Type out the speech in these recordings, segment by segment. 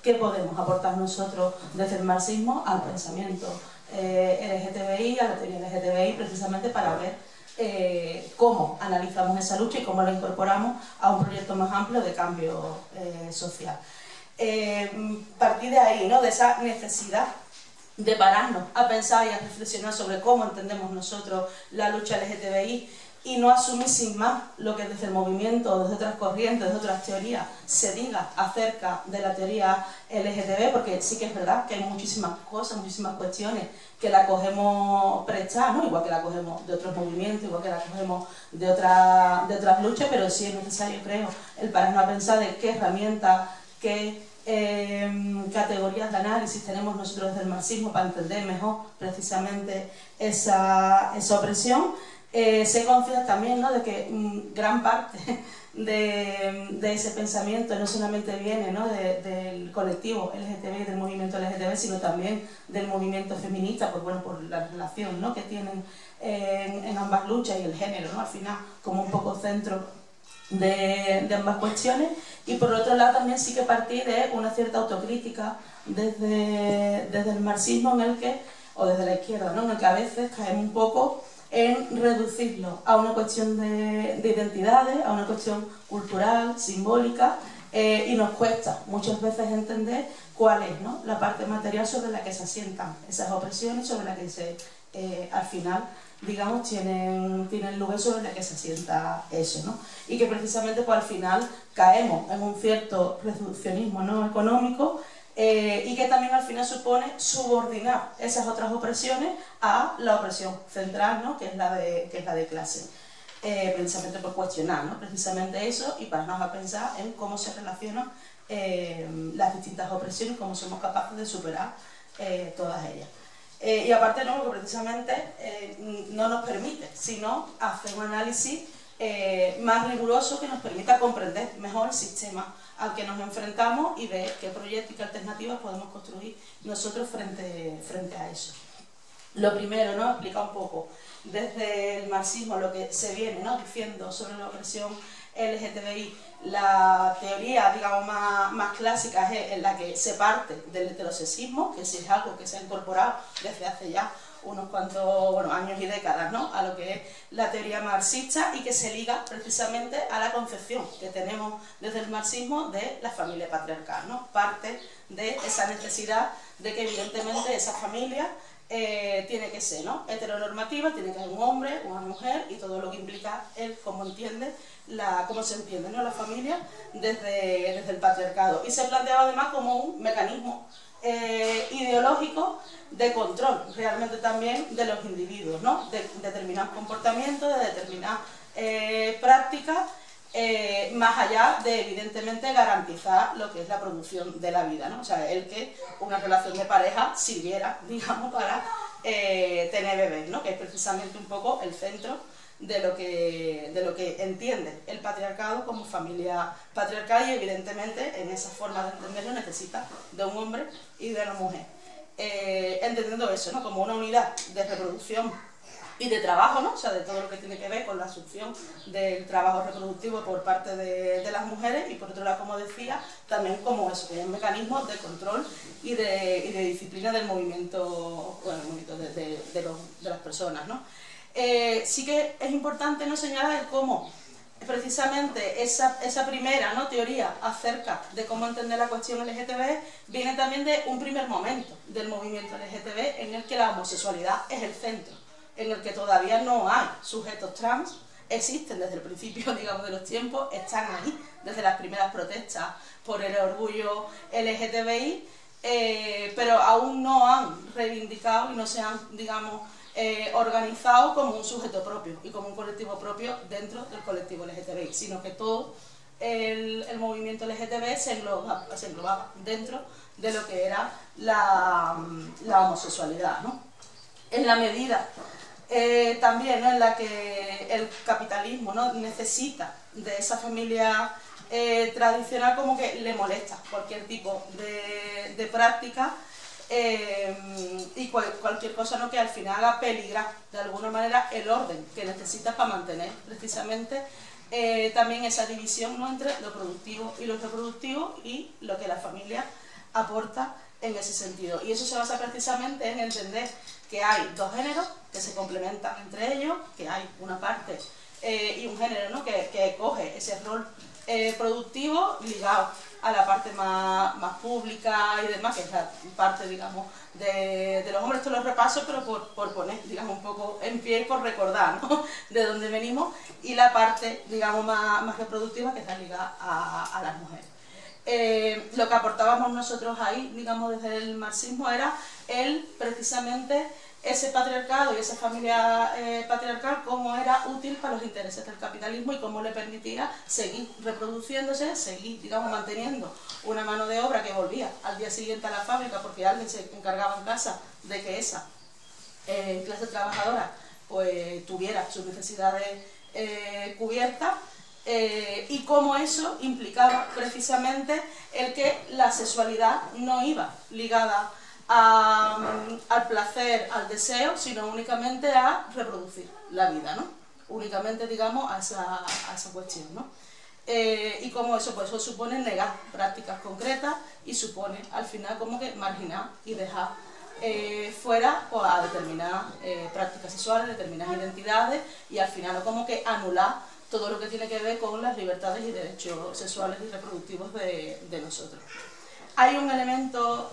qué podemos aportar nosotros desde el marxismo al pensamiento LGTBI, a la teoría LGTBI, precisamente para ver cómo analizamos esa lucha y cómo la incorporamos a un proyecto más amplio de cambio social. Partir de ahí, ¿no? De esa necesidad de pararnos a pensar y a reflexionar sobre cómo entendemos nosotros la lucha LGTBI y no asumir sin más lo que desde el movimiento, desde otras corrientes, desde otras teorías se diga acerca de la teoría LGTB, porque sí que es verdad que hay muchísimas cosas, muchísimas cuestiones que la cogemos prestada, ¿no? Igual que la cogemos de otros movimientos, igual que la cogemos de otras luchas, pero sí es necesario, creo, el pararnos a pensar de qué herramientas, qué categorías de análisis tenemos nosotros desde el marxismo para entender mejor precisamente esa opresión. Sé consciente también, ¿no?, de que gran parte de ese pensamiento no solamente viene, ¿no?, del colectivo LGTB, del movimiento LGTB, sino también del movimiento feminista, pues bueno, por la relación, ¿no?, que tienen en ambas luchas y el género, ¿no?, al final como un poco centro de ambas cuestiones. Y por otro lado también sí que partir de una cierta autocrítica desde el marxismo, en el que, o desde la izquierda, ¿no?, en el que a veces caemos un poco en reducirlo a una cuestión de identidades, a una cuestión cultural, simbólica, y nos cuesta muchas veces entender cuál es, ¿no?, la parte material sobre la que se asientan esas opresiones, sobre la que al final, digamos, tienen lugar, sobre la que se asienta eso, ¿no? Y que precisamente pues al final caemos en un cierto reduccionismo, ¿no?, económico, y que también al final supone subordinar esas otras opresiones a la opresión central, ¿no?, que es la de clase. Precisamente por cuestionar, ¿no?, precisamente eso, y pararnos a pensar en cómo se relacionan las distintas opresiones, cómo somos capaces de superar todas ellas. Y aparte, no, porque precisamente no nos permite, sino hacer un análisis más riguroso que nos permita comprender mejor el sistema al que nos enfrentamos y ver qué proyectos y qué alternativas podemos construir nosotros frente a eso. Lo primero, ¿no?, explica un poco desde el marxismo lo que se viene, ¿no?, diciendo sobre la opresión LGTBI. La teoría, digamos, más clásica es en la que se parte del heterosexismo, que sí es algo que se ha incorporado desde hace ya unos cuantos años y décadas, ¿no?, a lo que es la teoría marxista, y que se liga precisamente a la concepción que tenemos desde el marxismo de la familia patriarcal, ¿no? Parte de esa necesidad de que evidentemente esa familia tiene que ser, ¿no?, heteronormativa, tiene que ser un hombre, una mujer, y todo lo que implica él, cómo se entiende, ¿no?, la familia desde el patriarcado. Y se planteaba además como un mecanismo ideológico de control realmente también de los individuos, ¿no?, de determinados comportamientos, de determinadas prácticas, más allá de evidentemente garantizar lo que es la producción de la vida, ¿no? O sea, el que una relación de pareja sirviera, digamos, para tener bebés, ¿no?, que es precisamente un poco el centro de lo que entiende el patriarcado como familia patriarcal, y evidentemente en esa forma de entenderlo necesita de un hombre y de una mujer. Entendiendo eso, ¿no?, como una unidad de reproducción y de trabajo, ¿no?, o sea, de todo lo que tiene que ver con la asunción del trabajo reproductivo por parte de las mujeres, y por otro lado, como decía, también como eso, que es un mecanismo de control y de disciplina del movimiento, de las personas, ¿no? Sí que es importante, ¿no?, señalar cómo precisamente esa primera, ¿no?, teoría acerca de cómo entender la cuestión LGTB viene también de un primer momento del movimiento LGTB en el que la homosexualidad es el centro, en el que todavía no hay sujetos trans, existen desde el principio, digamos, de los tiempos, están ahí desde las primeras protestas por el orgullo LGTBI, pero aún no han reivindicado y no se han, digamos, organizado como un sujeto propio y como un colectivo propio dentro del colectivo LGTBI, sino que todo el movimiento LGTB se englobaba dentro de lo que era la homosexualidad, ¿no? En la medida también, ¿no?, en la que el capitalismo, ¿no?, necesita de esa familia tradicional, como que le molesta cualquier tipo de práctica, y cualquier cosa, ¿no?, que al final haga peligrar de alguna manera el orden que necesita para mantener precisamente también esa división, ¿no?, entre lo productivo y lo reproductivo, y lo que la familia aporta en ese sentido. Y eso se basa precisamente en entender que hay dos géneros que se complementan entre ellos, que hay una parte y un género, ¿no?, que coge ese rol productivo ligado a la parte más pública y demás, que es la parte, digamos, de los hombres. Esto lo repaso, pero por poner, digamos, un poco en pie y por recordar, ¿no?, de dónde venimos, y la parte, digamos, más reproductiva, que está ligada a las mujeres. Lo que aportábamos nosotros ahí, digamos, desde el marxismo era precisamente ese patriarcado y esa familia patriarcal, cómo era útil para los intereses del capitalismo y cómo le permitía seguir reproduciéndose, seguir, digamos, manteniendo una mano de obra que volvía al día siguiente a la fábrica porque alguien se encargaba en casa de que esa clase trabajadora pues tuviera sus necesidades cubiertas. Y cómo eso implicaba precisamente el que la sexualidad no iba ligada al placer, al deseo, sino únicamente a reproducir la vida, ¿no? Únicamente, digamos, a esa cuestión, ¿no? Y como eso, pues eso supone negar prácticas concretas y supone al final como que marginar y dejar fuera pues, a determinadas prácticas sexuales, determinadas identidades, y al final como que anular todo lo que tiene que ver con las libertades y derechos sexuales y reproductivos de nosotros. Hay un elemento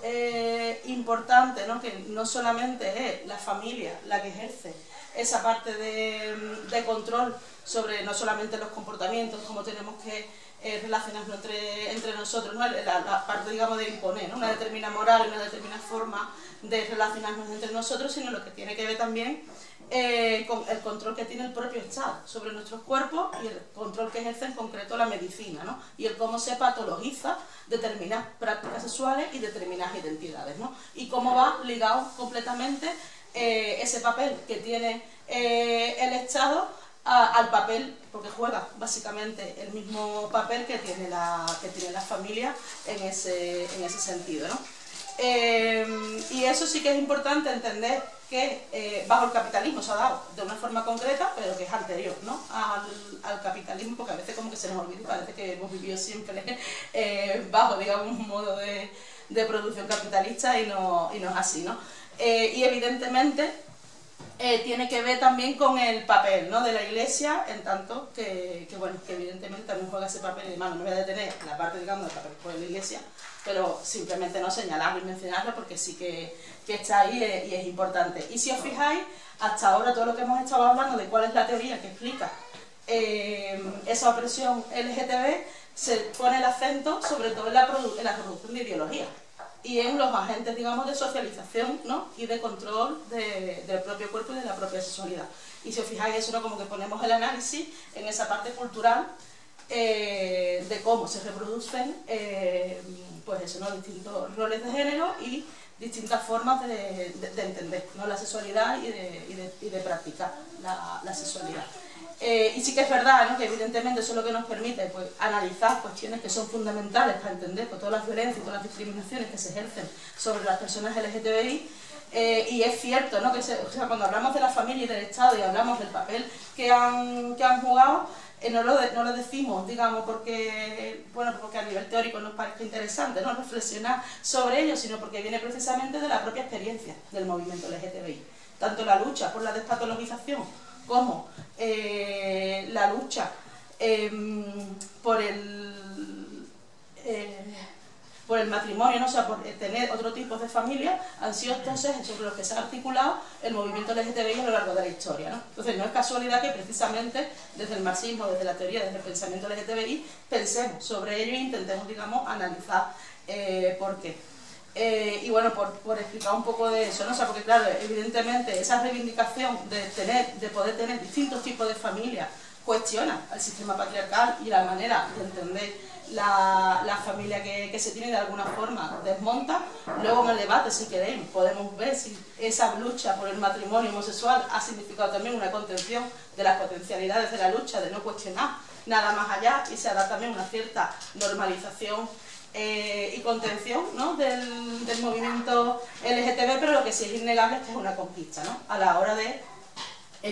importante, ¿no?, que no solamente es la familia la que ejerce esa parte de control sobre no solamente los comportamientos, cómo tenemos que relacionarnos entre nosotros, ¿no?, la parte, digamos, de imponer, ¿no?, una determinada moral, una determinada forma de relacionarnos entre nosotros, sino lo que tiene que ver también con el control que tiene el propio Estado sobre nuestros cuerpos y el control que ejerce en concreto la medicina, ¿no?, y el cómo se patologiza determinadas prácticas sexuales y determinadas identidades, ¿no?, y cómo va ligado completamente ese papel que tiene el Estado al papel, porque juega básicamente el mismo papel que tiene la familia en ese sentido, ¿no? Y eso sí que es importante entender que bajo el capitalismo se ha dado de una forma concreta, pero que es anterior, ¿no?, al capitalismo, porque a veces como que se nos olvida y parece que hemos vivido siempre bajo, digamos, un modo de producción capitalista y no es así, ¿no? Y evidentemente tiene que ver también con el papel, ¿no?, de la Iglesia, en tanto bueno, que evidentemente también juega ese papel. Y además no me voy a detener en la parte, digamos, del papel por la Iglesia, pero simplemente no señalarlo y mencionarlo porque sí que está ahí y es importante. Y si os fijáis, hasta ahora todo lo que hemos estado hablando de cuál es la teoría que explica esa opresión LGTB, se pone el acento sobre todo en la producción de ideología y en los agentes, digamos, de socialización, ¿no?, y de control del propio cuerpo y de la propia sexualidad. Y si os fijáis, eso, ¿no?, como que ponemos el análisis en esa parte cultural de cómo se reproducen pues eso, ¿no?, distintos roles de género y distintas formas de entender, ¿no?, la sexualidad y de practicar la sexualidad. Y sí que es verdad, ¿no?, que evidentemente eso es lo que nos permite pues, analizar cuestiones que son fundamentales para entender pues, todas las violencias y todas las discriminaciones que se ejercen sobre las personas LGTBI. Y es cierto, ¿no?, que o sea, cuando hablamos de la familia y del Estado y hablamos del papel que han jugado, no lo decimos, digamos, porque a nivel teórico nos parece interesante, ¿no?, reflexionar sobre ello, sino porque viene precisamente de la propia experiencia del movimiento LGTBI. Tanto la lucha por la despatologización como la lucha por el matrimonio, ¿no?, o sea, por tener otro tipo de familia, han sido entonces sobre los que se ha articulado el movimiento LGTBI a lo largo de la historia, ¿no? Entonces no es casualidad que precisamente desde el marxismo, desde la teoría, desde el pensamiento LGTBI, pensemos sobre ello e intentemos, digamos, analizar por qué. Y bueno, por explicar un poco de eso, ¿no? O sea, porque claro, evidentemente esa reivindicación de poder tener distintos tipos de familias cuestiona al sistema patriarcal y la manera de entender la familia que se tiene, de alguna forma desmonta. Luego en el debate, si queréis, podemos ver si esa lucha por el matrimonio homosexual ha significado también una contención de las potencialidades de la lucha, de no cuestionar nada más allá, y se da también una cierta normalización y contención, ¿no?, del movimiento LGTB, pero lo que sí es innegable es que es una conquista, ¿no?, a la hora de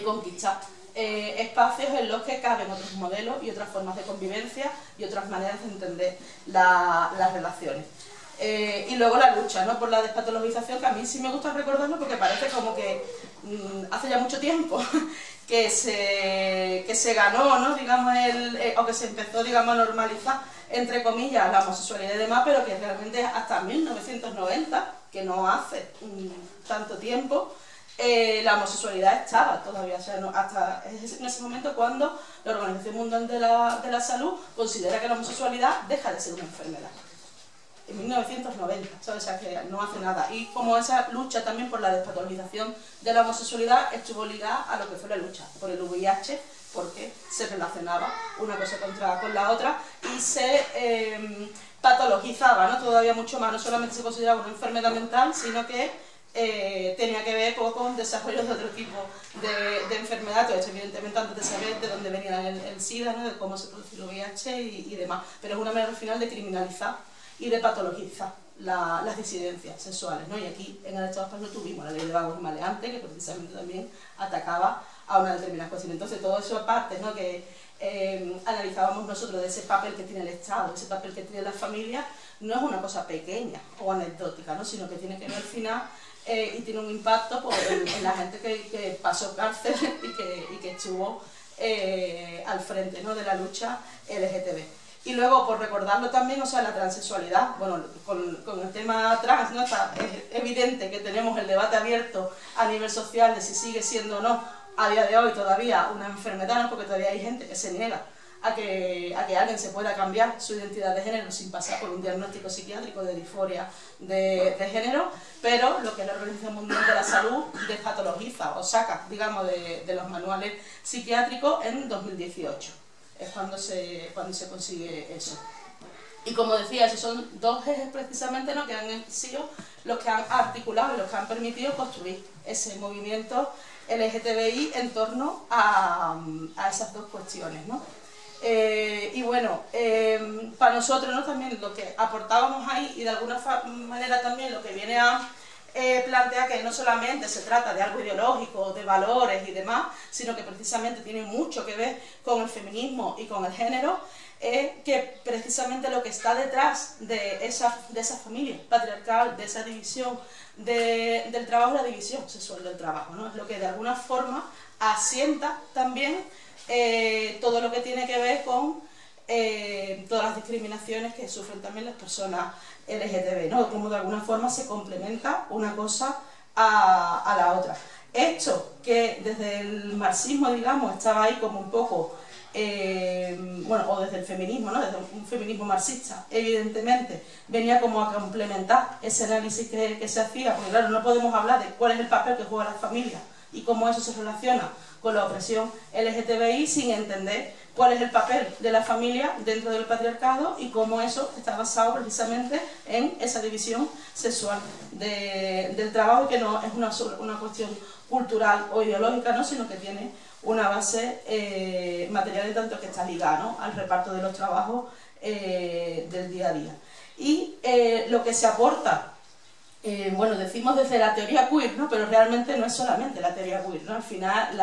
conquistar espacios en los que caben otros modelos y otras formas de convivencia y otras maneras de entender las relaciones. Y luego la lucha, ¿no?, por la despatologización, que a mí sí me gusta recordarlo porque parece como que hace ya mucho tiempo que se ganó, ¿no?, digamos, o que se empezó, digamos, a normalizar, entre comillas, la homosexualidad y demás, pero que realmente hasta 1990, que no hace tanto tiempo, la homosexualidad estaba todavía, o sea, hasta en ese momento cuando la Organización Mundial de la Salud considera que la homosexualidad deja de ser una enfermedad. En 1990, ¿sabes? O sea, que no hace nada. Y como esa lucha también por la despatologización de la homosexualidad estuvo ligada a lo que fue la lucha por el VIH, porque se relacionaba una cosa con la otra y se patologizaba, ¿no?, todavía mucho más. No solamente se consideraba una enfermedad mental, sino que tenía que ver con desarrollos de otro tipo de enfermedad. Todo esto, evidentemente, antes de saber de dónde venía el SIDA, ¿no?, de cómo se producía el VIH y demás. Pero es una manera al final de criminalizar y de patologizar las disidencias sexuales, ¿no? Y aquí en el Estado español tuvimos la ley de vagos y maleantes, que precisamente también atacaba a una determinada cuestión. Entonces, todo eso aparte, ¿no?, que analizábamos nosotros de ese papel que tiene el Estado, ese papel que tiene la familia, no es una cosa pequeña o anecdótica, ¿no?, sino que tiene que ver al final y tiene un impacto pues, en la gente que pasó cárcel y que estuvo al frente, ¿no?, de la lucha LGTB. Y luego, por recordarlo también, o sea, la transexualidad, bueno, con el tema trans, ¿no?, está evidente que tenemos el debate abierto a nivel social de si sigue siendo o no, a día de hoy todavía, una enfermedad, ¿no?, porque todavía hay gente que se niega a que alguien se pueda cambiar su identidad de género sin pasar por un diagnóstico psiquiátrico de disforia de género, pero lo que la Organización Mundial de la Salud despatologiza o saca, digamos, de los manuales psiquiátricos en 2018. Es cuando se consigue eso. Y como decía, esos son dos ejes precisamente, ¿no?, que han sido los que han articulado y los que han permitido construir ese movimiento LGTBI en torno a esas dos cuestiones, ¿no? Y bueno, para nosotros, ¿no?, también lo que aportábamos ahí y de alguna manera también lo que viene a plantea que no solamente se trata de algo ideológico, de valores y demás, sino que precisamente tiene mucho que ver con el feminismo y con el género, que precisamente lo que está detrás de esa familia patriarcal, de esa división del trabajo, la división sexual del trabajo, ¿no? Es lo que de alguna forma asienta también todo lo que tiene que ver con todas las discriminaciones que sufren también las personas LGTB, ¿no? Como de alguna forma se complementa una cosa a la otra. Esto que desde el marxismo, digamos, estaba ahí como un poco, bueno, o desde el feminismo, ¿no?, desde un feminismo marxista, evidentemente, venía como a complementar ese análisis que se hacía, porque claro, no podemos hablar de cuál es el papel que juega la familia y cómo eso se relaciona con la opresión LGTBI sin entender cuál es el papel de la familia dentro del patriarcado y cómo eso está basado precisamente en esa división sexual del trabajo, y que no es una cuestión cultural o ideológica, ¿no?, sino que tiene una base material en tanto que está ligada, ¿no?, al reparto de los trabajos del día a día. Y lo que se aporta, bueno, decimos desde la teoría queer, ¿no?, pero realmente no es solamente la teoría queer, ¿no? Al final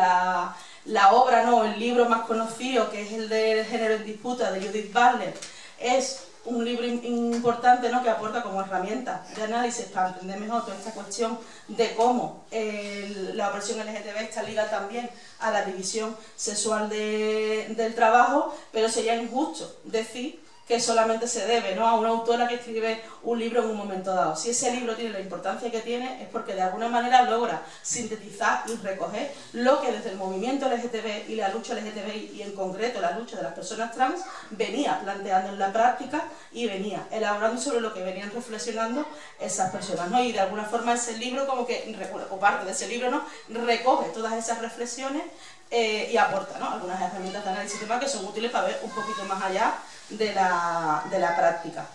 la obra, ¿no?, el libro más conocido, que es el del género en disputa de Judith Butler, es un libro importante, ¿no?, que aporta como herramienta de análisis para entender mejor toda esta cuestión de cómo la opresión LGTB está ligada también a la división sexual del trabajo, pero sería injusto decir que solamente se debe, ¿no?, a una autora que escribe un libro en un momento dado. Si ese libro tiene la importancia que tiene, es porque de alguna manera logra sintetizar y recoger lo que desde el movimiento LGTB y la lucha LGTBI, y en concreto la lucha de las personas trans, venía planteando en la práctica y venía elaborando sobre lo que venían reflexionando esas personas, ¿no? Y de alguna forma ese libro, como que, o parte de ese libro, ¿no?, recoge todas esas reflexiones y aporta, ¿no?, algunas herramientas de análisis y demás que son útiles para ver un poquito más allá de la práctica.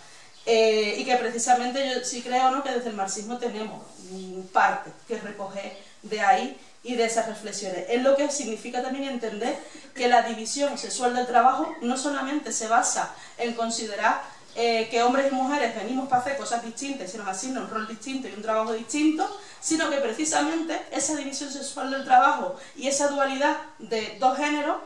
Y que precisamente yo sí creo, ¿no?, que desde el marxismo tenemos parte que recoger de ahí y de esas reflexiones. Es lo que significa también entender que la división sexual del trabajo no solamente se basa en considerar que hombres y mujeres venimos para hacer cosas distintas y se nos asigna un rol distinto y un trabajo distinto, sino que precisamente esa división sexual del trabajo y esa dualidad de dos géneros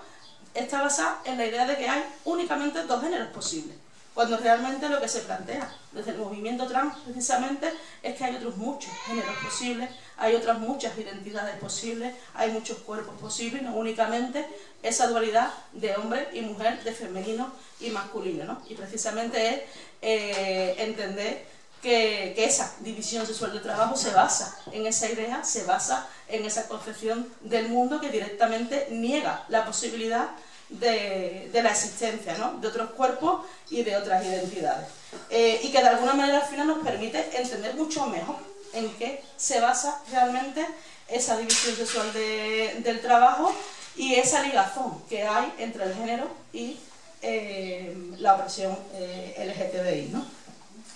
está basada en la idea de que hay únicamente dos géneros posibles. cuando realmente lo que se plantea desde el movimiento trans precisamente es que hay otros muchos géneros posibles, hay otras muchas identidades posibles, hay muchos cuerpos posibles, no únicamente esa dualidad de hombre y mujer, de femenino y masculino, ¿no? Y precisamente es entender que esa división sexual del trabajo se basa en esa idea, se basa en esa concepción del mundo que directamente niega la posibilidad de la existencia, ¿no?, de otros cuerpos y de otras identidades. Y que de alguna manera al final nos permite entender mucho mejor en qué se basa realmente esa división sexual del trabajo y esa ligazón que hay entre el género y la opresión LGTBI, ¿no?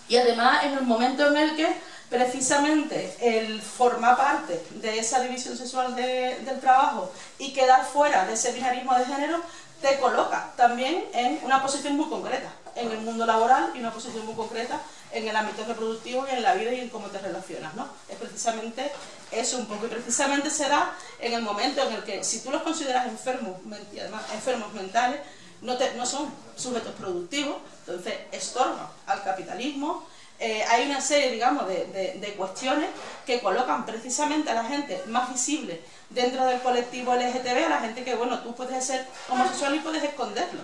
Y además en el momento en el que precisamente el formar parte de esa división sexual del trabajo y quedar fuera de ese binarismo de género te coloca también en una posición muy concreta en el mundo laboral y una posición muy concreta en el ámbito reproductivo y en la vida y en cómo te relacionas, ¿no? Es precisamente eso un poco, y precisamente se da en el momento en el que, si tú los consideras enfermos, y además enfermos mentales, no son sujetos productivos, entonces estorban al capitalismo. Hay una serie, digamos, de cuestiones que colocan precisamente a la gente más visible dentro del colectivo LGTB, a la gente que, bueno, tú puedes ser homosexual y puedes esconderlo,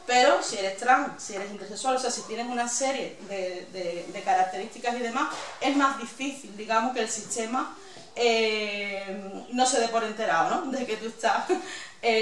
pero si eres trans, si eres intersexual, o sea, si tienes una serie de características y demás, es más difícil, digamos, que el sistema no se dé por enterado, ¿no?, de que tú estás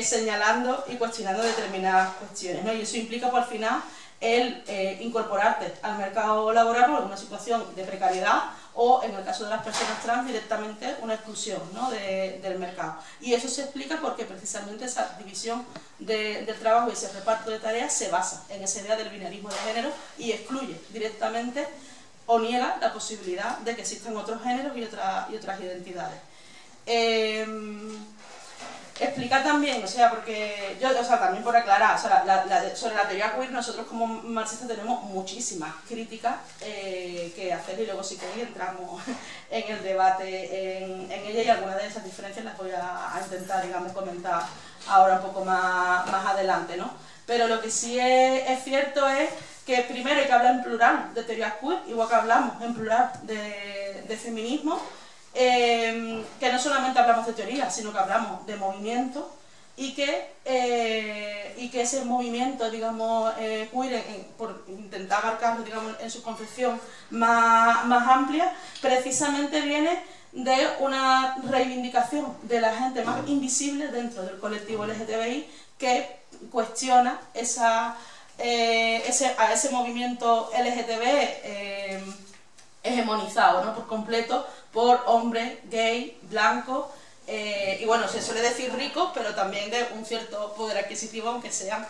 señalando y cuestionando determinadas cuestiones, ¿no? Y eso implica, pues, al final, el incorporarte al mercado laboral en una situación de precariedad o, en el caso de las personas trans, directamente una exclusión, ¿no?, del mercado. Y eso se explica porque precisamente esa división del trabajo y ese reparto de tareas se basa en esa idea del binarismo de género y excluye directamente o niega la posibilidad de que existan otros géneros y otras identidades. Explicar también, o sea, porque yo, o sea, también por aclarar, o sea, sobre la teoría queer nosotros como marxistas tenemos muchísimas críticas que hacer, y luego si queréis entramos en el debate en ella, y algunas de esas diferencias las voy a intentar, digamos, comentar ahora un poco más adelante, ¿no? Pero lo que sí es cierto es que primero hay que hablar en plural de teorías queer, igual que hablamos en plural de feminismo, que no solamente hablamos de teoría, sino que hablamos de movimiento, y que ese movimiento, digamos, queer, por intentar abarcarlo, digamos, en su concepción más amplia, precisamente viene de una reivindicación de la gente más invisible dentro del colectivo LGTBI, que cuestiona a ese movimiento LGTB hegemonizado, ¿no?, por completo por hombres gay, blancos, y bueno, se suele decir ricos, pero también de un cierto poder adquisitivo, aunque sean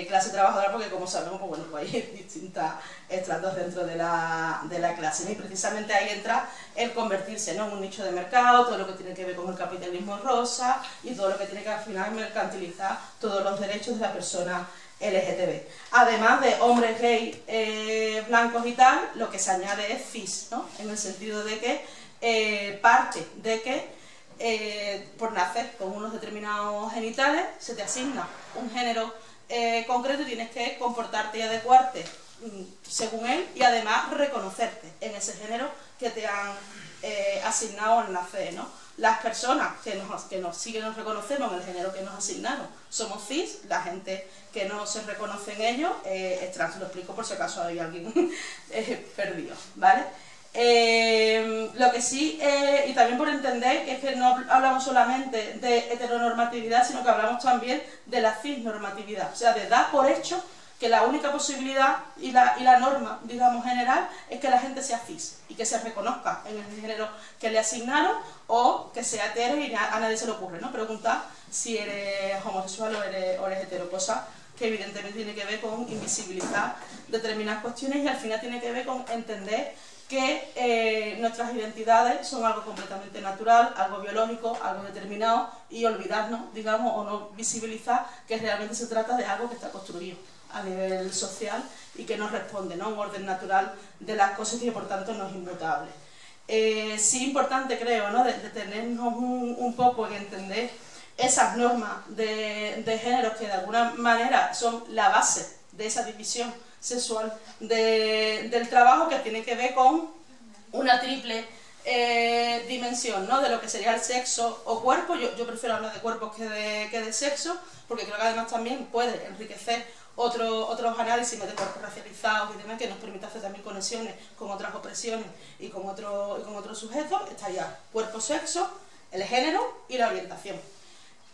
clase trabajadora, porque como sabemos, pues bueno, pues hay distintos estratos dentro de la clase, ¿no? Y precisamente ahí entra el convertirse, ¿no?, en un nicho de mercado, todo lo que tiene que ver con el capitalismo rosa y todo lo que tiene que al final mercantilizar todos los derechos de la persona LGTB. Además de hombres gay, blancos y tal, lo que se añade es cis, ¿no?, en el sentido de que parte de que por nacer con unos determinados genitales se te asigna un género concreto y tienes que comportarte y adecuarte según él, y además reconocerte en ese género que te han asignado al nacer, ¿no? Las personas que sí que nos reconocemos en el género que nos asignaron somos cis, la gente que no se reconoce en ello es trans. Lo explico por si acaso hay alguien perdido, ¿vale? Lo que sí, y también por entender que es que no hablamos solamente de heteronormatividad, sino que hablamos también de la cisnormatividad, o sea, de dar por hecho que la única posibilidad y la norma, digamos, general, es que la gente sea cis y que se reconozca en el género que le asignaron, o que sea hetero, y a nadie se le ocurre, ¿no?, preguntar si eres homosexual o eres hetero, cosa que evidentemente tiene que ver con invisibilizar determinadas cuestiones, y al final tiene que ver con entender que nuestras identidades son algo completamente natural, algo biológico, algo determinado, y olvidarnos, digamos, o no visibilizar que realmente se trata de algo que está construido a nivel social y que no responde, ¿no?, a un orden natural de las cosas, y que por tanto no es inmutable. Sí, importante, creo, ¿no?, detenernos un poco en entender esas normas de géneros que de alguna manera son la base de esa división sexual del trabajo, que tiene que ver con una triple dimensión, ¿no?, de lo que sería el sexo o cuerpo. Yo prefiero hablar de cuerpos que de sexo, porque creo que además también puede enriquecer otros análisis de cuerpos racializados y demás, que nos permite hacer también conexiones con otras opresiones y con otros sujetos. Estaría cuerpo, sexo, el género y la orientación.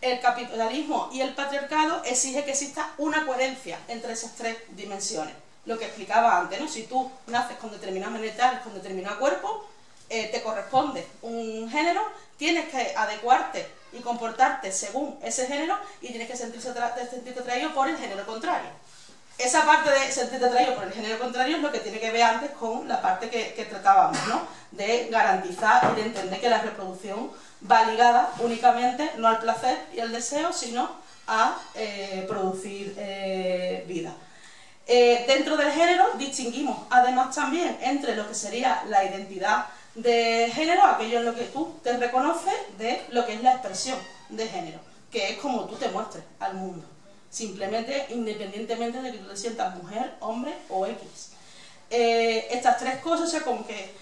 El capitalismo y el patriarcado exige que exista una coherencia entre esas tres dimensiones. Lo que explicaba antes, ¿no? Si tú naces con determinados genitales, con determinado cuerpo, te corresponde un género, tienes que adecuarte y comportarte según ese género y tienes que sentirte atraído por el género contrario. Esa parte de sentirte atraído por el género contrario es lo que tiene que ver antes con la parte que tratábamos, ¿no?, de garantizar y de entender que la reproducción va ligada únicamente no al placer y al deseo, sino a producir vida. Dentro del género distinguimos además también entre lo que sería la identidad de género, aquello en lo que tú te reconoces, de lo que es la expresión de género, que es como tú te muestres al mundo, simplemente independientemente de que tú te sientas mujer, hombre o X. Estas tres cosas, o sea, como que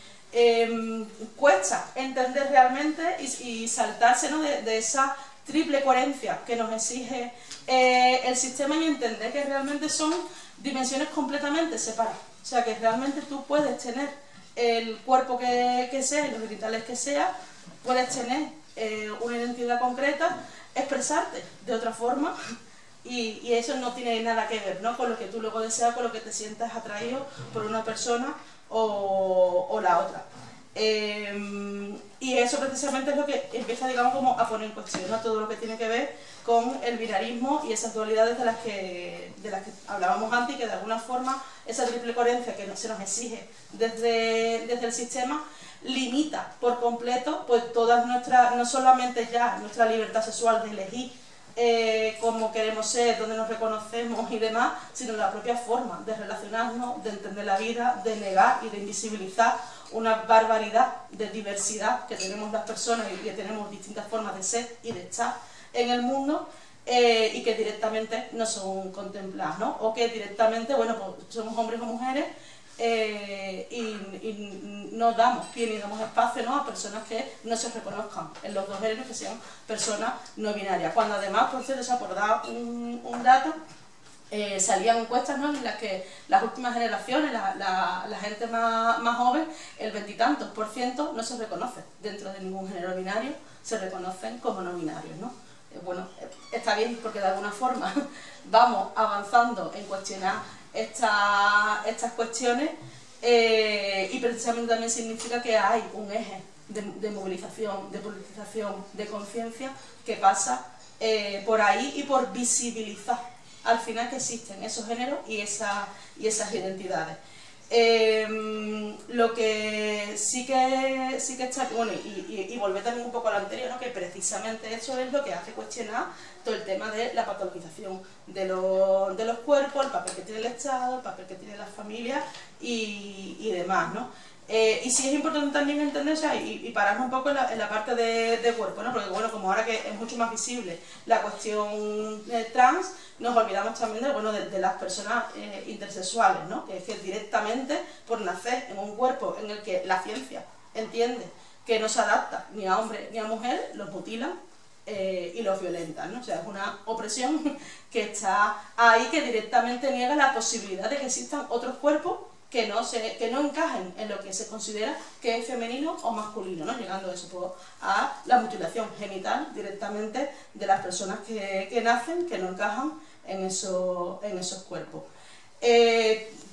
cuesta entender realmente y saltarse, ¿no?, de esa triple coherencia que nos exige el sistema, y entender que realmente son dimensiones completamente separadas. O sea, que realmente tú puedes tener el cuerpo que sea y los genitales que sea, puedes tener una identidad concreta, expresarte de otra forma, y eso no tiene nada que ver, ¿no?, con lo que tú luego deseas, con lo que te sientas atraído por una persona o la otra. Y eso precisamente es lo que empieza, digamos, como a poner en cuestión, ¿no?, todo lo que tiene que ver con el binarismo y esas dualidades de las que hablábamos antes, y que de alguna forma esa triple coherencia que se nos exige desde el sistema limita por completo pues todas nuestras, no solamente ya nuestra libertad sexual de elegir cómo queremos ser, dónde nos reconocemos y demás, sino la propia forma de relacionarnos, de entender la vida, de negar y de invisibilizar una barbaridad de diversidad que tenemos las personas y que tenemos distintas formas de ser y de estar en el mundo, y que directamente no son contempladas, ¿no? O que directamente, bueno, pues somos hombres o mujeres, y no damos pie ni damos espacio, ¿no?, a personas que no se reconozcan en los dos géneros, que sean personas no binarias. Cuando además, por cierto, se ha dado un dato, salían encuestas, ¿no?, en las que las últimas generaciones, la gente más joven, el 20 y tantos % no se reconoce dentro de ningún género binario, se reconocen como no binarios, ¿no? Bueno, está bien, porque de alguna forma vamos avanzando en cuestionar estas cuestiones, y precisamente también significa que hay un eje de movilización, de politización, de conciencia que pasa por ahí, y por visibilizar al final que existen esos géneros y esas identidades. Lo que sí que está, bueno, y volver también un poco a lo anterior, ¿no?, que precisamente eso es lo que hace cuestionar todo el tema de la patologización de los cuerpos, el papel que tiene el Estado, el papel que tiene las familias y demás, ¿no? Y sí es importante también entender, o sea, y pararnos un poco en la parte de cuerpo, ¿no?, porque bueno, como ahora que es mucho más visible la cuestión trans, nos olvidamos también de las personas intersexuales, ¿no?, que es que directamente por nacer en un cuerpo en el que la ciencia entiende que no se adapta ni a hombre ni a mujer, los mutilan y los violentan, ¿no? O sea, es una opresión que está ahí, que directamente niega la posibilidad de que existan otros cuerpos que no encajen en lo que se considera que es femenino o masculino, ¿no?, llegando eso pues, a la mutilación genital directamente de las personas que nacen, que no encajan en esos cuerpos.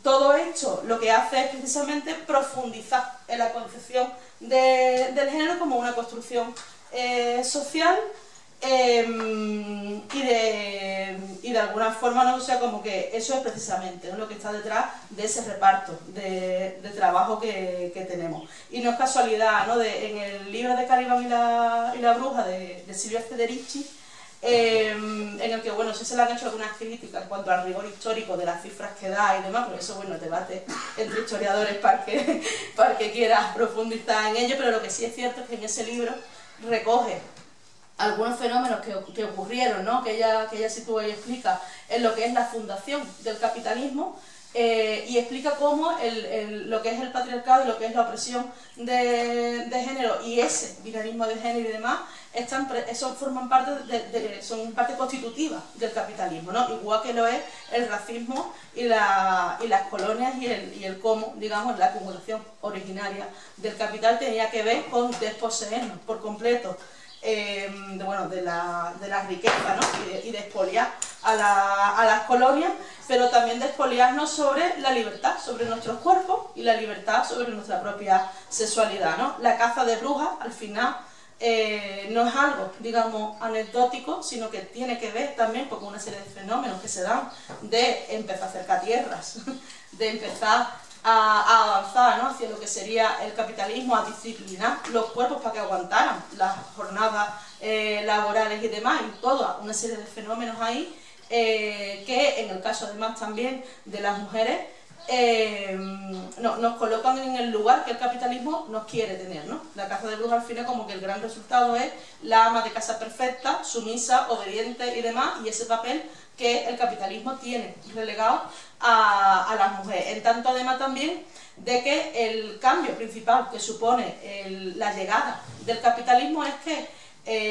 Todo esto lo que hace es precisamente profundizar en la concepción del género como una construcción social, y de alguna forma, ¿no?, o sea, como que eso es precisamente, ¿no?, lo que está detrás de ese reparto de trabajo que tenemos. Y no es casualidad, ¿no?, en el libro de Caliban y la bruja de Silvia Federici, en el que, bueno, sí se le han hecho algunas críticas en cuanto al rigor histórico de las cifras que da y demás, porque eso, bueno, debate entre historiadores para que quieras profundizar en ello, pero lo que sí es cierto es que en ese libro recoge algunos fenómenos que ocurrieron, ¿no?, que ella sitúa y explica en lo que es la fundación del capitalismo, y explica cómo lo que es el patriarcado y lo que es la opresión de género y ese binarismo de género y demás forman parte son parte constitutiva del capitalismo, ¿no? Igual que lo es el racismo y las colonias y el cómo, digamos, la acumulación originaria del capital tenía que ver con desposeernos por completo de la riqueza, ¿no? y de expoliar a las colonias, pero también de expoliarnos sobre la libertad, sobre nuestros cuerpos y la libertad sobre nuestra propia sexualidad, ¿no? La caza de brujas, al final, no es algo, digamos, anecdótico, sino que tiene que ver también con una serie de fenómenos que se dan de empezar a cercar tierras, de empezar a avanzar, ¿no? Hacia lo que sería el capitalismo, a disciplinar los cuerpos para que aguantaran las jornadas laborales y demás, y toda una serie de fenómenos ahí que en el caso además también de las mujeres nos colocan en el lugar que el capitalismo nos quiere tener, ¿no? La caza de brujas al final como que el gran resultado es la ama de casa perfecta, sumisa, obediente y demás, y ese papel que el capitalismo tiene relegado a las mujeres. En tanto además también de que el cambio principal que supone la llegada del capitalismo es que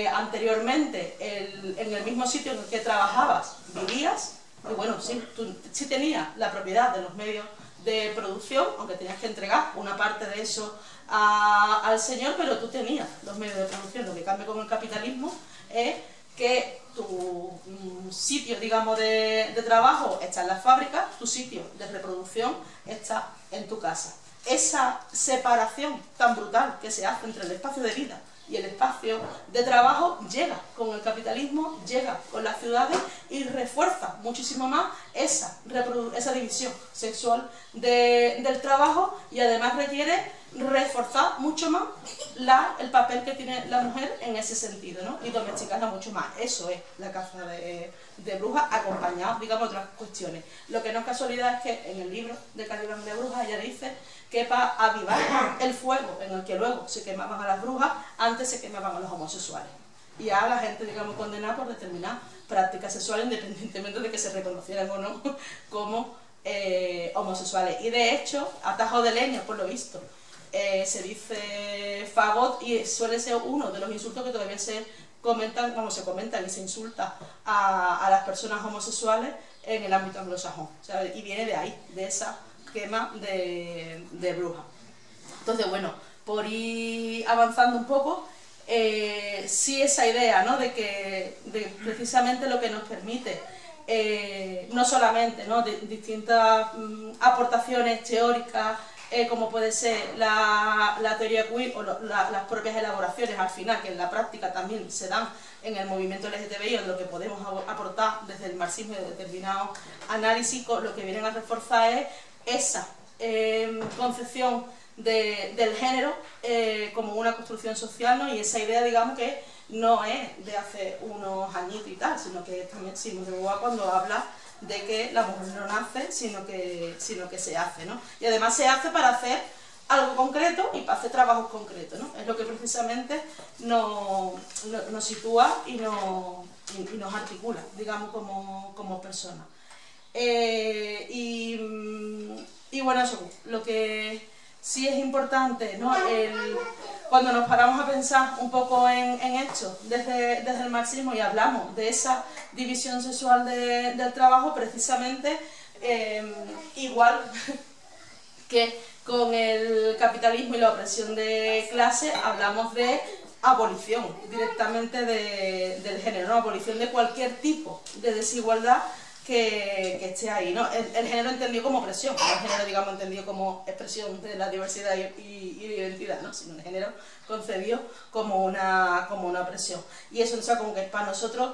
anteriormente en el mismo sitio en el que trabajabas vivías, y bueno, tú sí tenías la propiedad de los medios de producción, aunque tenías que entregar una parte de eso al señor, pero tú tenías los medios de producción. Lo que cambia con el capitalismo es que tu sitio, digamos, de trabajo está en la fábrica, tu sitio de reproducción está en tu casa. Esa separación tan brutal que se hace entre el espacio de vida y el espacio de trabajo llega con el capitalismo, llega con las ciudades y refuerza muchísimo más esa división sexual del trabajo, y además requiere reforzar mucho más el papel que tiene la mujer en ese sentido, ¿no? Y domesticarla mucho más. Eso es la caza de brujas, acompañado, digamos, de otras cuestiones. Lo que no es casualidad es que en el libro de Caliban de Brujas ella dice que para avivar el fuego en el que luego se quemaban a las brujas, antes se quemaban a los homosexuales. Y a la gente, digamos, condenada por determinadas prácticas sexuales, independientemente de que se reconocieran o no como homosexuales. Y de hecho, atajo de leña, por lo visto, se dice fagot, y suele ser uno de los insultos que todavía se comentan y se insulta a las personas homosexuales en el ámbito anglosajón. O sea, y viene de ahí, de esa quema de brujas. Entonces, bueno, por ir avanzando un poco, sí esa idea, ¿no? de precisamente lo que nos permite no solamente, ¿no? de distintas aportaciones teóricas, como puede ser la teoría queer o las propias elaboraciones al final, que en la práctica también se dan en el movimiento LGTBI, en lo que podemos aportar desde el marxismo y de determinados análisis, lo que vienen a reforzar es esa concepción del género como una construcción social, ¿no? Y esa idea, digamos, que no es de hace unos añitos y tal, sino que también Simone de Beauvoir cuando habla de que la mujer no nace, sino que se hace, ¿no? Y además se hace para hacer algo concreto y para hacer trabajos concretos, ¿no? Es lo que precisamente nos sitúa y nos articula, digamos, como personas. Y bueno, eso, lo que sí es importante, ¿no? Cuando nos paramos a pensar un poco en esto desde el marxismo y hablamos de esa división sexual del trabajo, precisamente igual que con el capitalismo y la opresión de clase, hablamos de abolición directamente del género, ¿no? Abolición de cualquier tipo de desigualdad que esté ahí, ¿no? El género entendido como opresión, no el género, digamos, entendido como expresión de la diversidad y identidad, ¿no? Sino el género concebido como una opresión. Y eso, o sea, como que para nosotros,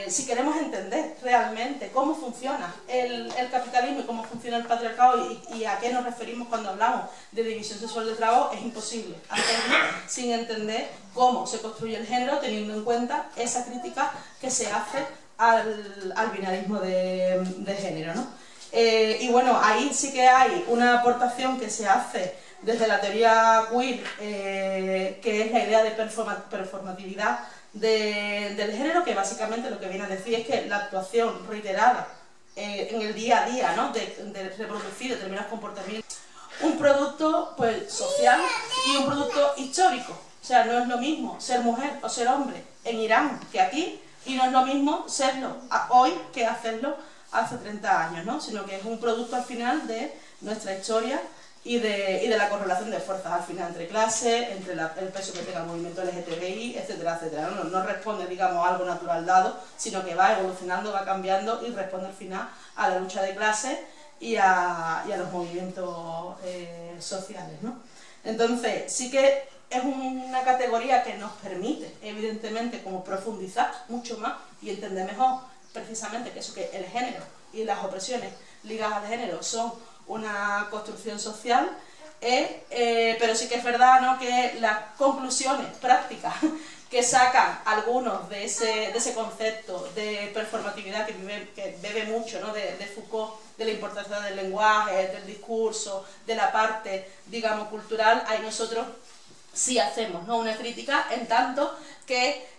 si queremos entender realmente cómo funciona el capitalismo y cómo funciona el patriarcado y a qué nos referimos cuando hablamos de división sexual del trabajo, es imposible hacerlo sin entender cómo se construye el género, teniendo en cuenta esa crítica que se hace al binarismo de género, ¿no? Y bueno, ahí sí que hay una aportación que se hace desde la teoría queer, que es la idea de performatividad del género, que básicamente lo que viene a decir es que la actuación reiterada en el día a día, ¿no? de reproducir determinados comportamientos. Un producto pues, social y un producto histórico. O sea, no es lo mismo ser mujer o ser hombre en Irán que aquí, y no es lo mismo serlo hoy que hacerlo hace 30 años, ¿no? Sino que es un producto al final de nuestra historia y de la correlación de fuerzas al final entre clases, entre el peso que tenga el movimiento LGTBI, etcétera, etcétera. No responde, digamos, a algo natural dado, sino que va evolucionando, va cambiando y responde al final a la lucha de clases y a los movimientos sociales, ¿no? Entonces, sí que es una categoría que nos permite, evidentemente, como profundizar mucho más y entender mejor precisamente que eso, que el género y las opresiones ligadas al género son una construcción social, pero sí que es verdad, ¿no?, que las conclusiones prácticas que sacan algunos de ese concepto de performatividad que bebe mucho, ¿no?, de Foucault, de la importancia del lenguaje, del discurso, de la parte, digamos, cultural, ahí nosotros sí hacemos, ¿no?, una crítica, en tanto que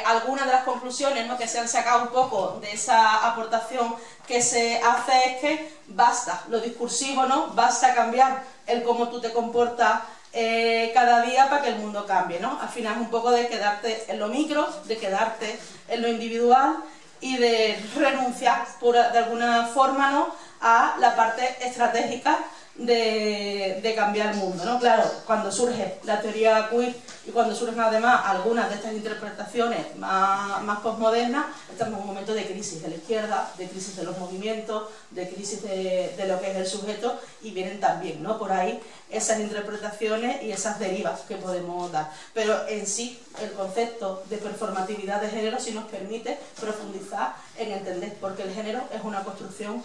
algunas de las conclusiones, ¿no?, que se han sacado un poco de esa aportación que se hace es que basta lo discursivo, ¿no?, basta cambiar el cómo tú te comportas cada día para que el mundo cambie, ¿no? Al final es un poco de quedarte en lo micro, de quedarte en lo individual y de renunciar de alguna forma, ¿no?, a la parte estratégica de cambiar el mundo, ¿no? Claro, cuando surge la teoría queer y cuando surgen además algunas de estas interpretaciones más postmodernas, estamos en un momento de crisis de la izquierda, de crisis de los movimientos, de crisis de lo que es el sujeto, y vienen también, ¿no?, por ahí esas interpretaciones y esas derivas que podemos dar. Pero en sí, el concepto de performatividad de género sí nos permite profundizar en entender por qué el género es una construcción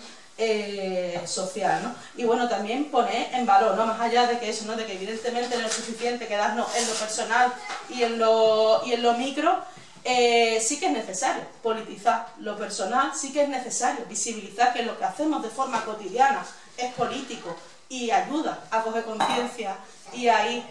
social, ¿no? Y bueno, también poner en valor, ¿no?, más allá de que eso, ¿no?, de que evidentemente no es suficiente quedarnos en lo personal y en lo micro, sí que es necesario politizar lo personal, sí que es necesario visibilizar que lo que hacemos de forma cotidiana es político y ayuda a coger conciencia y a ir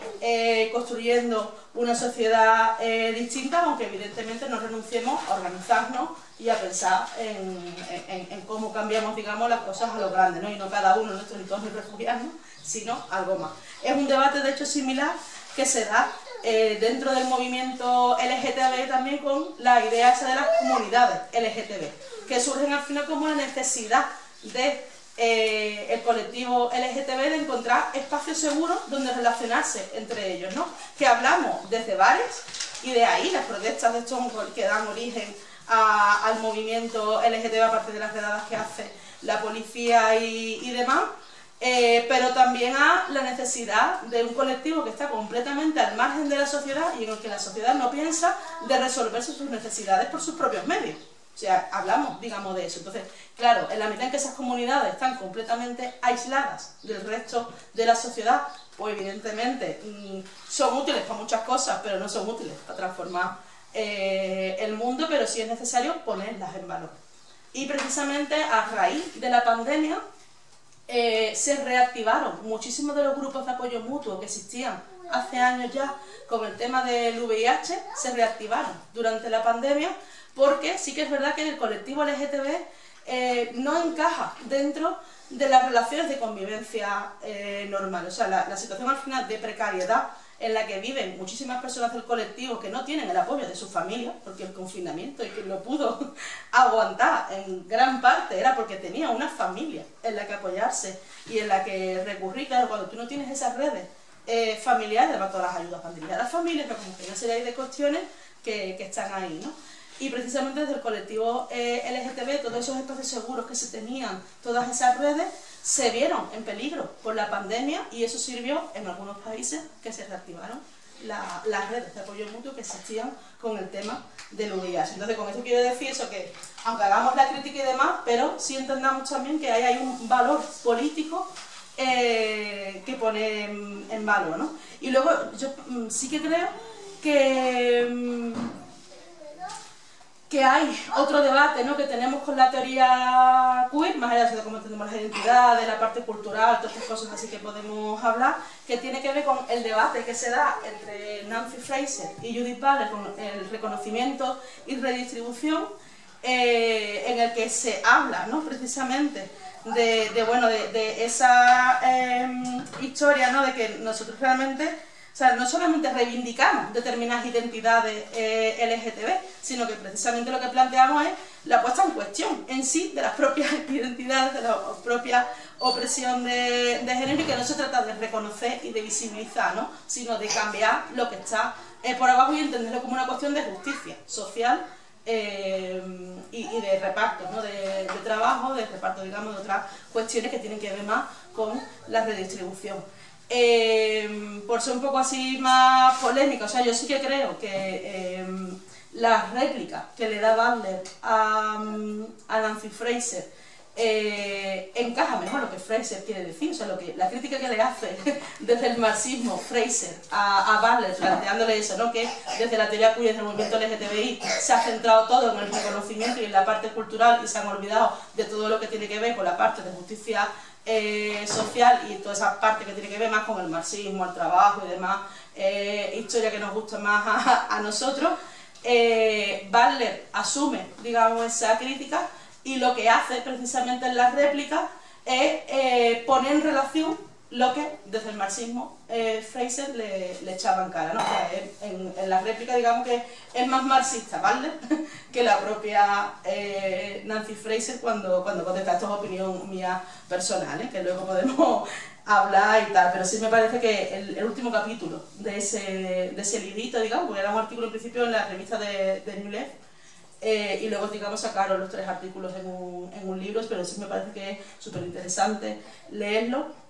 construyendo una sociedad distinta, aunque evidentemente no renunciemos a organizarnos y a pensar en cómo cambiamos, digamos, las cosas a lo grande, ¿no? Y no cada uno en nuestro entorno y refugiarnos, sino algo más. Es un debate, de hecho, similar que se da dentro del movimiento LGTB también con la idea esa de las comunidades LGTB, que surgen al final como una necesidad de el colectivo LGTB de encontrar espacios seguros donde relacionarse entre ellos, ¿no? Que hablamos desde bares, y de ahí las protestas de Stonewall que dan origen al movimiento LGTB a partir de las redadas que hace la policía y demás, pero también a la necesidad de un colectivo que está completamente al margen de la sociedad y en el que la sociedad no piensa de resolver sus necesidades por sus propios medios. O sea, hablamos, digamos, de eso. Entonces, claro, en la medida en que esas comunidades están completamente aisladas del resto de la sociedad, pues evidentemente son útiles para muchas cosas, pero no son útiles para transformar el mundo, pero sí es necesario ponerlas en valor. Y precisamente a raíz de la pandemia se reactivaron muchísimos de los grupos de apoyo mutuo que existían hace años ya con el tema del VIH, se reactivaron durante la pandemia, porque sí que es verdad que el colectivo LGTB no encaja dentro de las relaciones de convivencia normales. O sea, la situación al final de precariedad en la que viven muchísimas personas del colectivo que no tienen el apoyo de su familia, porque el confinamiento, y quien lo pudo aguantar en gran parte era porque tenía una familia en la que apoyarse y en la que recurrir. Claro, cuando tú no tienes esas redes familiares, además todas las ayudas van dirigidas a las familias, pero como que hay una serie de cuestiones que están ahí, ¿no? Y precisamente desde el colectivo LGTB, todos esos espacios seguros que se tenían, todas esas redes, se vieron en peligro por la pandemia, y eso sirvió en algunos países que se reactivaron las redes de apoyo mutuo que existían con el tema del VIH. Entonces, con eso quiero decir eso, que aunque hagamos la crítica y demás, pero sí entendamos también que ahí hay un valor político que pone en valor, ¿no? Y luego yo sí que creo que hay otro debate, ¿no?, que tenemos con la teoría queer, más allá de cómo entendemos las identidades, la parte cultural, todas estas cosas así que podemos hablar, que tiene que ver con el debate que se da entre Nancy Fraser y Judith Butler con el reconocimiento y redistribución, en el que se habla, ¿no?, precisamente de esa historia, ¿no?, de que nosotros realmente, o sea, no solamente reivindicamos determinadas identidades LGTB, sino que precisamente lo que planteamos es la puesta en cuestión en sí de las propias identidades, de la propia opresión de género, y que no se trata de reconocer y de visibilizar, ¿no?, sino de cambiar lo que está por abajo y entenderlo como una cuestión de justicia social y de reparto, ¿no?, de trabajo, de reparto, digamos, de otras cuestiones que tienen que ver más con la redistribución. Por ser un poco así más polémica, o sea, yo sí que creo que la réplica que le da Butler a Nancy Fraser encaja mejor lo que Fraser quiere decir, o sea, la crítica que le hace desde el marxismo Fraser a Butler, planteándole eso, ¿no?, que desde la teoría queer, desde el movimiento LGTBI, se ha centrado todo en el reconocimiento y en la parte cultural y se han olvidado de todo lo que tiene que ver con la parte de justicia social y toda esa parte que tiene que ver más con el marxismo, el trabajo y demás, historia que nos gusta más a nosotros. Butler asume, digamos, esa crítica, y lo que hace precisamente en la réplica es poner en relación lo que desde el marxismo Fraser le echaba en cara, ¿no? O sea, en la réplica, digamos, que es más marxista Butler que la propia Nancy Fraser cuando contesta. Esto es opinión mía personal, que luego podemos hablar y tal, pero sí me parece que el último capítulo de ese librito, digamos, porque era un artículo en principio en la revista de New Left, y luego, digamos, sacaron los 3 artículos en un libro, pero sí me parece que es súper interesante leerlo,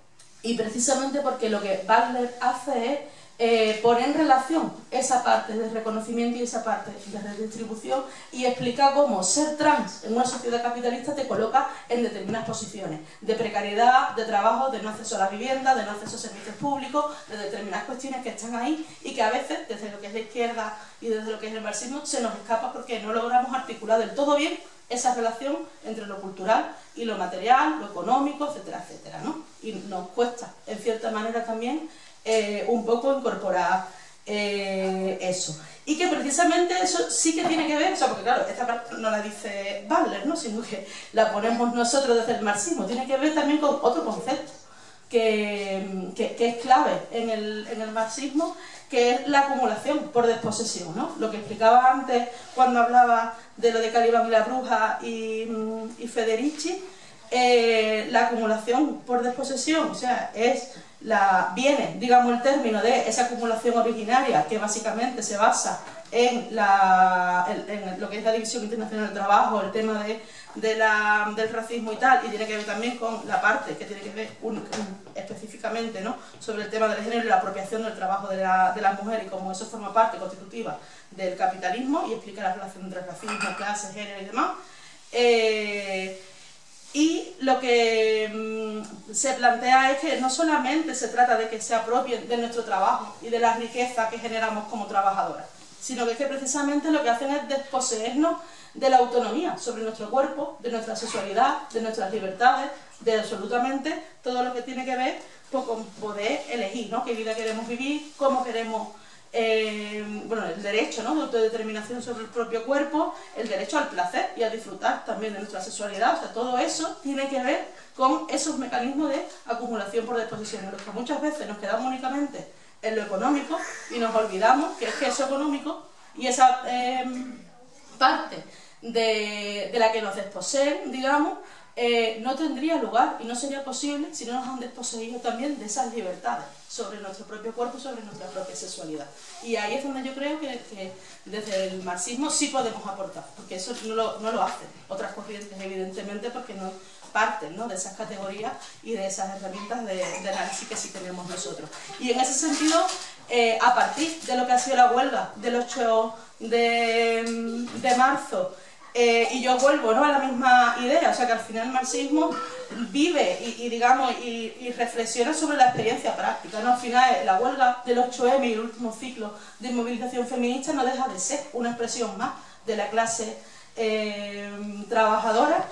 y precisamente porque lo que Butler hace es poner en relación esa parte de reconocimiento y esa parte de redistribución, y explica cómo ser trans en una sociedad capitalista te coloca en determinadas posiciones de precariedad, de trabajo, de no acceso a la vivienda, de no acceso a servicios públicos, de determinadas cuestiones que están ahí y que a veces, desde lo que es la izquierda y desde lo que es el marxismo, se nos escapa porque no logramos articular del todo bien esa relación entre lo cultural y lo material, lo económico, etcétera, etcétera, ¿no? Y nos cuesta, en cierta manera también, un poco incorporar eso. Y que precisamente eso sí que tiene que ver, o sea, porque claro, esta parte no la dice Butler, ¿no?, sino que la ponemos nosotros desde el marxismo, tiene que ver también con otro concepto que es clave en el marxismo, que es la acumulación por desposesión, ¿no? Lo que explicaba antes cuando hablaba de lo de Caliban y la bruja y Federici, la acumulación por desposesión, o sea, viene, digamos, el término de esa acumulación originaria, que básicamente se basa en lo que es la División Internacional del Trabajo, el tema del racismo y tal, y tiene que ver también con la parte que tiene que ver específicamente, ¿no?, sobre el tema del género y la apropiación del trabajo de las mujeres, y cómo eso forma parte constitutiva del capitalismo, y explica la relación entre racismo, clase, género y demás. Y lo que se plantea es que no solamente se trata de que se apropien de nuestro trabajo y de la riqueza que generamos como trabajadoras, sino que precisamente lo que hacen es desposeernos de la autonomía sobre nuestro cuerpo, de nuestra sexualidad, de nuestras libertades, de absolutamente todo lo que tiene que ver pues, con poder elegir, ¿no?, qué vida queremos vivir, cómo queremos, bueno, el derecho, ¿no?, de autodeterminación sobre el propio cuerpo, el derecho al placer y a disfrutar también de nuestra sexualidad. O sea, todo eso tiene que ver con esos mecanismos de acumulación por desposesión, en los que muchas veces nos quedamos únicamente en lo económico y nos olvidamos que es que eso económico y esa parte de la que nos desposeen, digamos, no tendría lugar y no sería posible si no nos han desposeído también de esas libertades sobre nuestro propio cuerpo, sobre nuestra propia sexualidad. Y ahí es donde yo creo que desde el marxismo sí podemos aportar, porque eso no lo hacen otras corrientes, evidentemente, porque no parten, ¿no?, de esas categorías y de esas herramientas de análisis que sí tenemos nosotros. Y en ese sentido, a partir de lo que ha sido la huelga del 8 de marzo, y yo vuelvo, ¿no?, a la misma idea, o sea que al final el marxismo vive y reflexiona sobre la experiencia práctica, ¿no? Al final la huelga del 8M y el último ciclo de movilización feminista no deja de ser una expresión más de la clase trabajadora,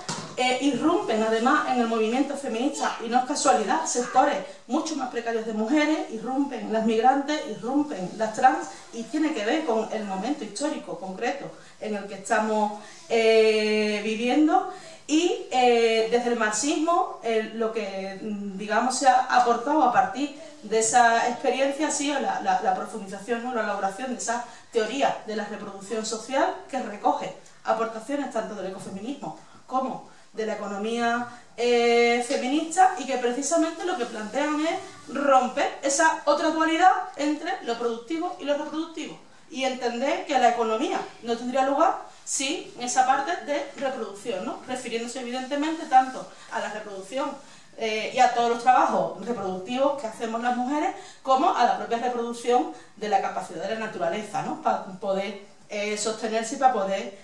irrumpen además en el movimiento feminista, y no es casualidad, sectores mucho más precarios de mujeres, irrumpen las migrantes, irrumpen las trans, y tiene que ver con el momento histórico concreto en el que estamos viviendo. Y desde el marxismo lo que digamos se ha aportado a partir de esa experiencia ha sido la profundización, ¿no? La elaboración de esa teoría de la reproducción social, que recoge aportaciones tanto del ecofeminismo como de la economía feminista, y que precisamente lo que plantean es romper esa otra dualidad entre lo productivo y lo reproductivo, y entender que la economía no tendría lugar sin esa parte de reproducción, ¿no? Refiriéndose evidentemente tanto a la reproducción y a todos los trabajos reproductivos que hacemos las mujeres, como a la propia reproducción de la capacidad de la naturaleza, ¿no? Para poder sostenerse y para poder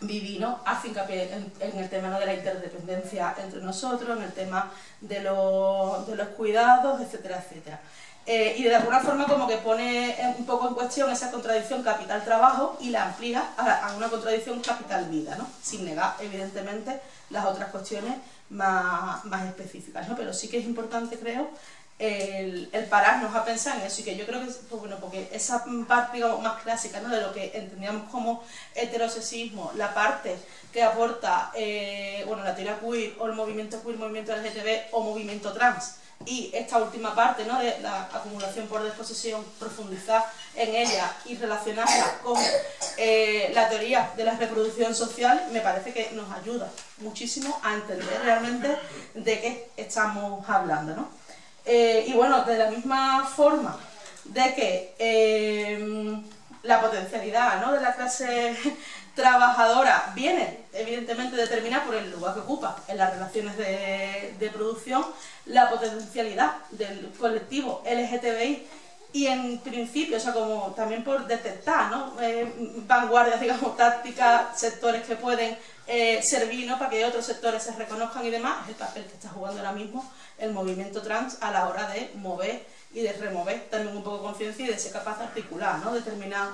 vivir, ¿no? Hace hincapié en el tema, ¿no?, de la interdependencia entre nosotros, en el tema de los cuidados, etcétera, etcétera. Y de alguna forma como que pone un poco en cuestión esa contradicción capital-trabajo y la amplía a una contradicción capital-vida, ¿no? Sin negar, evidentemente, las otras cuestiones más específicas, ¿no? Pero sí que es importante, creo, el pararnos a pensar en eso, y que yo creo que, pues bueno, porque esa parte, digamos, más clásica, ¿no?, de lo que entendíamos como heterosexismo, la parte que aporta bueno, la teoría queer, o el movimiento LGTB o movimiento trans, y esta última parte, ¿no?, de la acumulación por desposesión, profundizar en ella y relacionarla con la teoría de la reproducción social, me parece que nos ayuda muchísimo a entender realmente de qué estamos hablando, ¿no? Y bueno, de la misma forma de que la potencialidad, ¿no?, de la clase trabajadora viene evidentemente determinada por el lugar que ocupa en las relaciones de producción, la potencialidad del colectivo LGTBI, y en principio, o sea, como también por detectar, ¿no?, vanguardias, digamos, tácticas, sectores que pueden servir, ¿no?, para que otros sectores se reconozcan y demás, es el papel que está jugando ahora mismo el movimiento trans a la hora de mover y de remover también un poco conciencia y de ser capaz de articular, ¿no?, determinadas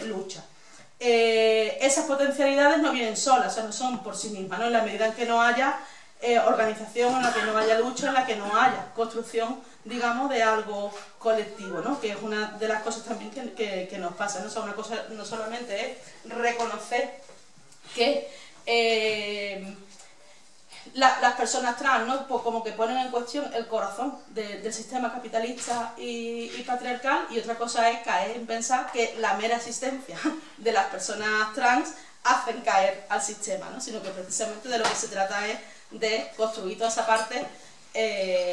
luchas. Esas potencialidades no vienen solas, o sea, no son por sí mismas, ¿no? En la medida en que no haya organización, en la que no haya lucha, en la que no haya construcción, digamos, de algo colectivo, ¿no?, que es una de las cosas también que nos pasa, ¿no? O sea, una cosa no solamente es reconocer que las personas trans, ¿no?, pues como que ponen en cuestión el corazón del sistema capitalista y patriarcal, y otra cosa es caer en pensar que la mera existencia de las personas trans hacen caer al sistema, ¿no?, sino que precisamente de lo que se trata es de construir toda esa parte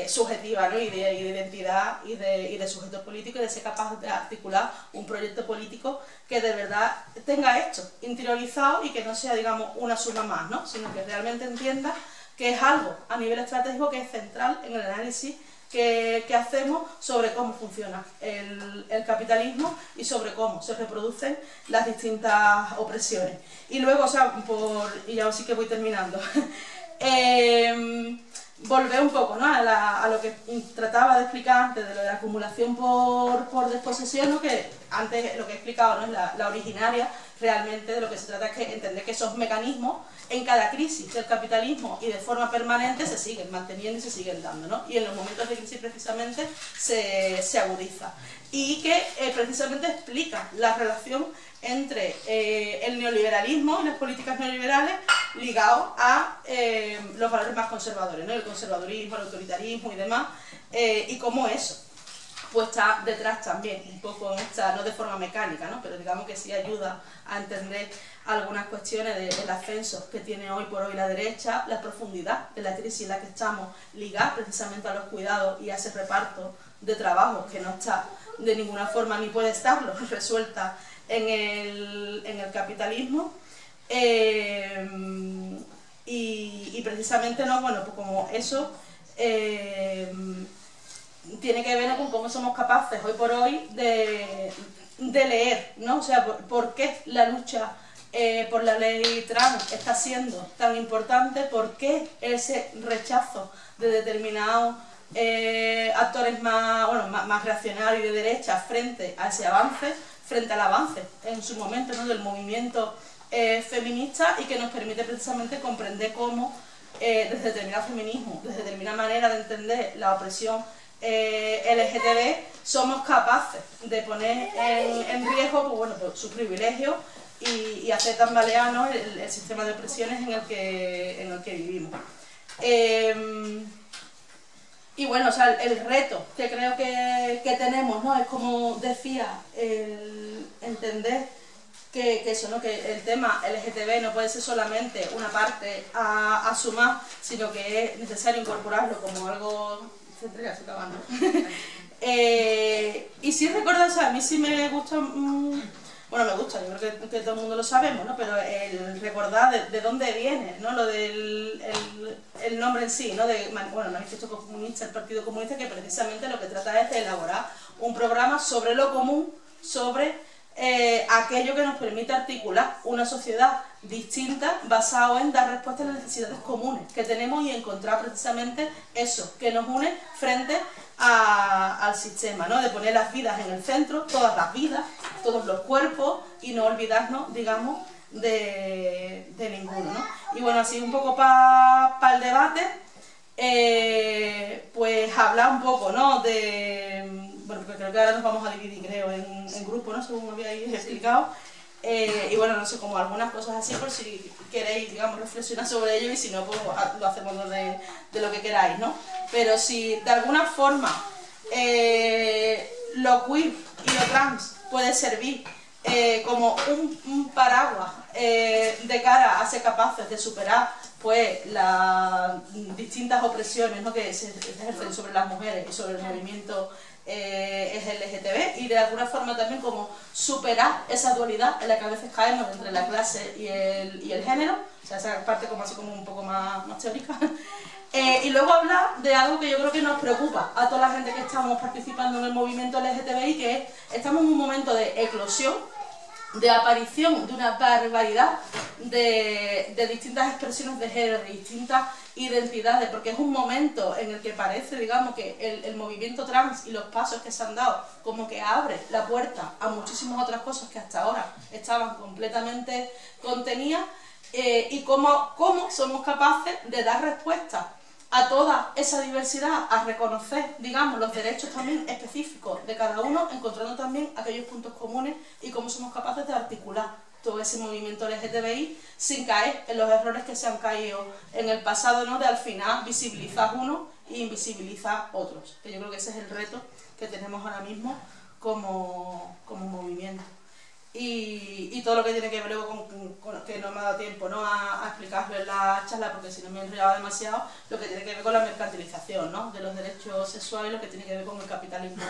subjetiva, ¿no?, y de identidad y de sujeto político, y de ser capaz de articular un proyecto político que de verdad tenga esto interiorizado y que no sea, digamos, una suma más, ¿no?, sino que realmente entienda que es algo a nivel estratégico que es central en el análisis que hacemos sobre cómo funciona el capitalismo y sobre cómo se reproducen las distintas opresiones. Y luego, o sea, y ahora sí que voy terminando, volver un poco, ¿no?, a lo que trataba de explicar antes de lo de la acumulación por desposesión, ¿no?, que antes lo que he explicado, ¿no?, es la originaria. Realmente de lo que se trata es que entender que esos mecanismos en cada crisis del capitalismo y de forma permanente se siguen manteniendo y se siguen dando, ¿no?, y en los momentos de crisis precisamente se agudiza, y que precisamente explica la relación entre el neoliberalismo y las políticas neoliberales ligados a los valores más conservadores, ¿no?, el conservadurismo, el autoritarismo y demás, y cómo eso pues está detrás también, un poco en esta, no de forma mecánica, ¿no?, pero digamos que sí ayuda a entender algunas cuestiones del ascenso que tiene hoy por hoy la derecha, la profundidad de la crisis en la que estamos, ligada precisamente a los cuidados y a ese reparto de trabajo que no está de ninguna forma, ni puede estarlo, resuelta en el capitalismo. Y precisamente, ¿no?, bueno, pues como eso tiene que ver, ¿no?, con cómo somos capaces hoy por hoy de leer, ¿no?, o sea, por qué la lucha por la ley trans está siendo tan importante, por qué ese rechazo de determinados actores más reaccionarios y de derecha frente a ese avance, frente al avance en su momento, ¿no?, del movimiento feminista y que nos permite precisamente comprender cómo desde determinado feminismo, desde determinada manera de entender la opresión LGTB, somos capaces de poner en riesgo pues, bueno, pues, sus privilegios y hacer tambalear, ¿no?, el sistema de opresiones en el que vivimos. Y bueno, o sea, el reto que creo que tenemos, ¿no?, es, como decía, el entender que eso, ¿no?, que el tema LGTB no puede ser solamente una parte a sumar, sino que es necesario incorporarlo como algo... y sí recordar, o sea, a mí sí me gusta, bueno, me gusta, yo creo que todo el mundo lo sabemos, ¿no?, pero el recordar de dónde viene, ¿no?, lo del el nombre en sí, ¿no?, de, bueno, el Manifiesto Comunista, el Partido Comunista, que precisamente lo que trata es de elaborar un programa sobre lo común, sobre aquello que nos permite articular una sociedad distinta basado en dar respuesta a las necesidades comunes que tenemos y encontrar precisamente eso que nos une frente al sistema, ¿no?, de poner las vidas en el centro, todas las vidas, todos los cuerpos y no olvidarnos, digamos, de ninguno, ¿no? Y bueno, así un poco para el debate, pues hablar un poco, ¿no?, de... Bueno, porque creo que ahora nos vamos a dividir, creo, en grupos, ¿no?, según me habíais explicado. Y bueno, no sé, como algunas cosas así, por si queréis, digamos, reflexionar sobre ello, y si no, pues lo hacemos de lo que queráis, ¿no? Pero si de alguna forma lo queer y lo trans puede servir como un paraguas de cara a ser capaces de superar pues las distintas opresiones, ¿no?, que se ejercen sobre las mujeres y sobre el movimiento es el LGTB, y de alguna forma también como superar esa dualidad en la que a veces caemos entre la clase y el género, o sea, esa parte como así como un poco más teórica. Y luego hablar de algo que yo creo que nos preocupa a toda la gente que estamos participando en el movimiento LGTBI, que es, estamos en un momento de eclosión, de aparición de una barbaridad de distintas expresiones de género, de distintas identidades, porque es un momento en el que parece, digamos, que el movimiento trans y los pasos que se han dado como que abre la puerta a muchísimas otras cosas que hasta ahora estaban completamente contenidas, y cómo somos capaces de dar respuesta a toda esa diversidad, a reconocer, digamos, los derechos también específicos de cada uno, encontrando también aquellos puntos comunes, y cómo somos capaces de articular todo ese movimiento LGTBI sin caer en los errores que se han caído en el pasado, ¿no?, de al final visibilizar unos e invisibilizar otros, que yo creo que ese es el reto que tenemos ahora mismo como movimiento. Y todo lo que tiene que ver luego con que no me ha dado tiempo, ¿no?, a explicarlo en la charla, porque si no me he enrollado demasiado, lo que tiene que ver con la mercantilización, ¿no?, de los derechos sexuales, lo que tiene que ver con el capitalismo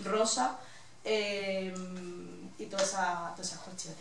rosa, y todas esas cuestiones.